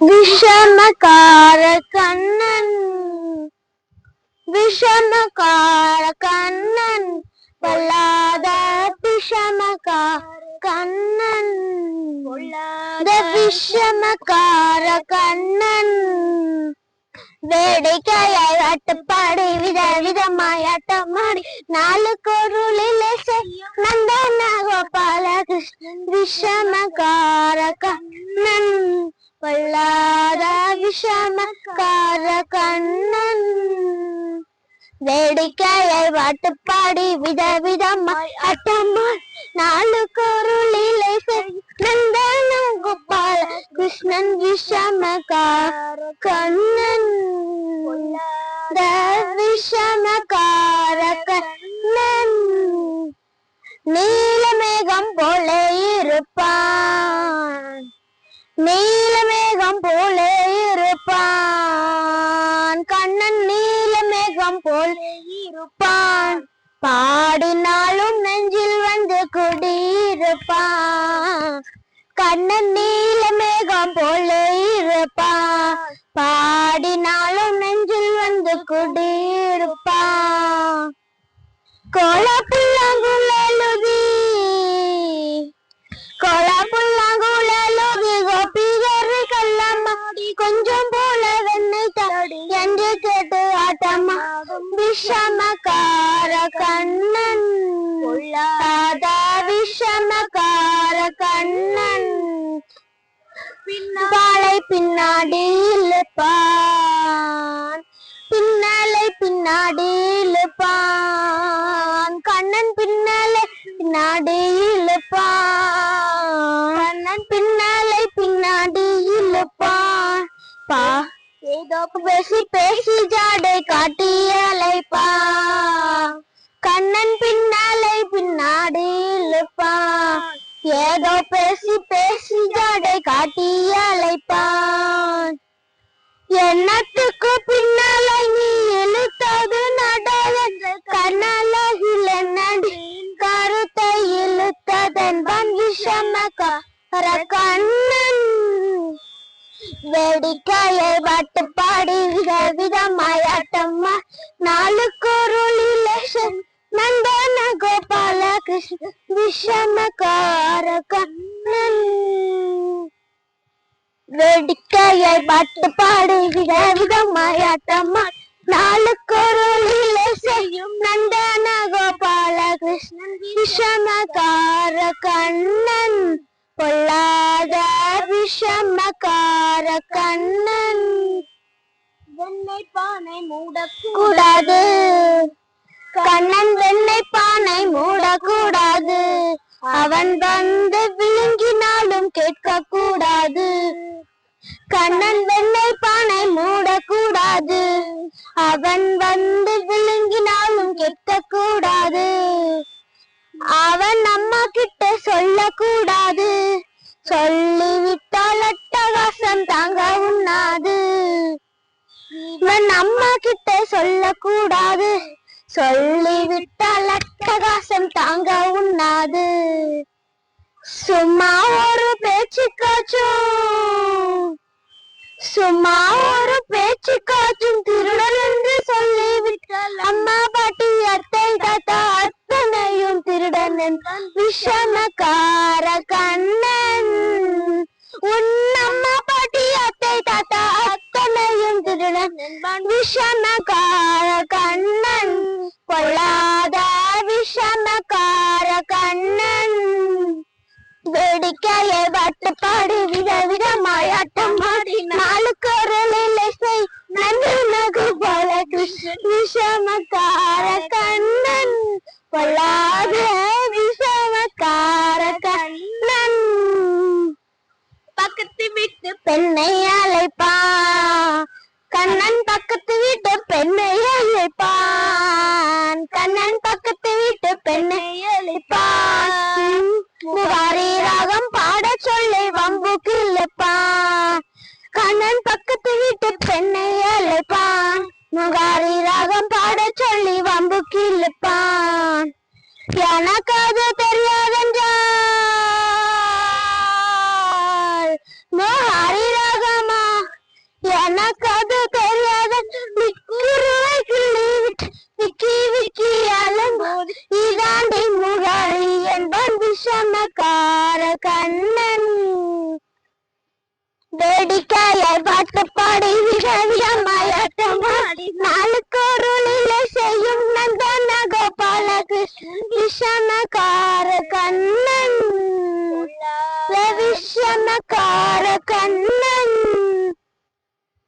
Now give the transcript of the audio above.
விஷமக்கார கண்ணன் விஷமக்கார கண்ணன் பொல்லாத விஷமக்கார கண்ணன் விஷமக்கார கண்ணன் வேடிக்கையை வட்டுப்பாடி விதவிதமாயாட்டமாடி நாளுக்கு ஒரு லீலை செய்யும் நந்தன கோபால கிருஷ்ணன் விஷமக்கார கண்ணன் பொல்லாத விஷமக்கார கண்ணன் வேடிக்கையை வட்டுப்பாடி விதவிதமாய் ஆட்டமாடி நாளுக்கு ஒரு லீலை செய்யும் நந்தன கோபால கிருஷ்ணன் விஷமக்கார கண்ணன் விஷமக்கார கண்ணன் நீலமேகம் போல இருப்பான் நீலமேகம் போல இருப்பான் கண்ணன் நீலமேகம் போல இருப்பான் பாடினாலும் நெஞ்சில் வந்து குடியிருப்பான் கண்ணன் நீலமேகம் போல இருப்பான் பாடினாலும் நெஞ்சில் வந்து குடியிருப்பான் கோலப்புல்லாங்குழலுதி கோலப்புல்லாங்குழலுதி கோபிகரு கள்ளமாடி கொஞ்சம் போல வெண்ணை தாடி என்று கேட்டு ஆட்டமாடும் விஷமக்கார கண்ணன் பொல்லாத விஷமக்கார கண்ணன் பின்னாலை பின்னாடி இழுப்பான் பின்னாலை பின்னாடி இழுப்பான் கண்ணன் பின்னாலை பின்னாடி இழுப்பான் கண்ணன் பின்னாலை பின்னாடி இழுப்பான் ஏதோ பேசி பேசி ஜாடை காட்டி அழைப்பான் கண்ணன் பின்னாலை பின்னாடி இழுப்பான் ஏதோ பேசி பேசி ஜாடை காட்டி அழைப்பான் எண்ணத்துக்கு பின்னாலை நீ இழுத்தது நடவென்று கண்ணழகில் என்னடி கருத்தை இழுத்ததென்பன் விஷமக்கார கண்ணன் வேடிக்கையை வட்டுப்பாடி விதவிதமாயாட்டம்மா நாளுக்கு ஒரு லீலை நந்தன கோபால கிருஷ்ண விஷமக்கார கண்ணன் வேடிக்கையை வட்டுப்பாடி விதவிதமாயாட்டம்மா நாளுக்கு ஒரு லீலை செய்யும் நந்தன கோபால கிருஷ்ணன் விஷமக்கார கண்ணன் பொல்லாத விஷமக்கார கண்ணன் வெண்ணை பானை மூடக்கூடாது கண்ணன் வெண்ணை பானை மூடக்கூடாது அவன் வந்து விழுங்கினாலும் கேட்க கூடாது கண்ணன் வெண்ணை பானை மூடக்கூடாது அவன் வந்து விழுங்கினாலும் கேட்க கூடாது அவன் அம்மா கிட்ட சொல்லக்கூடாது சொல்லிவிட்டால் அட்டகாசம் தாங்க உண்ணாது இவன் அம்மா கிட்ட சொல்லக்கூடாது சொல்லிவிட்டால் அட்டகாசம் தாங்க உண்ணாது சும்மா ஒரு பேச்சுக்காச்சும் திருடன் என்று சொல்லிவிட்டால் அம்மா பாட்டி அத்தை தாத்தா அத்தனையும் திருடன் என்றான் விஷமக்கார கண்ணன் உன் அம்மா பாட்டி அத்தை தாத்தா அத்தனையும் திருடன் என்பான் விஷமக்கார கண்ணன் பொல்லாத விஷமக்கார கண்ணன் வேடிக்கையை வட்டுப்பாடி விதவிதமாயாட்டமாடி நாளுக்கு ஒரு லீலை செய் நந்தன கோபால கிருஷ்ணன் விஷமக்கார கண்ணன் பொல்லாத விஷமக்கார கண்ணன் பக்கத்து வீட்டு பெண்ணை அழைப்பான் கண்ணன் பக்கத்து வீட்டு பெண்ணை அழைப்பான் கண்ணன் பக்கத்து வீட்டு பெண்ணை அழைப்பான் முகாரி ராகம் பாட சொல்லி வம்புக்கு இழுப்பான் கண்ணன் பக்கத்து வீட்டு பெண்ணை அழைப்பான் முகாரி ராகம் பாட சொல்லி வம்புக்கு இழுப்பான் எனக்கு அது தெரியாதென்றால் முகாரி ராகமா எனக்கு அது தெரியாத விக்கி விக்கி அலம்போது இதாண்டி முராரி என்பன் விஷமக்கார கண்ணன் வேடிக்கையாய் பாட்டு பாடி விஷமாயாட்டமாடி நாளுக்கு ஒரு லீலை செய்யும் நந்தன கோபால கிருஷ்ணன் விஷமக்கார கண்ணன் விஷமக்கார கண்ணன்.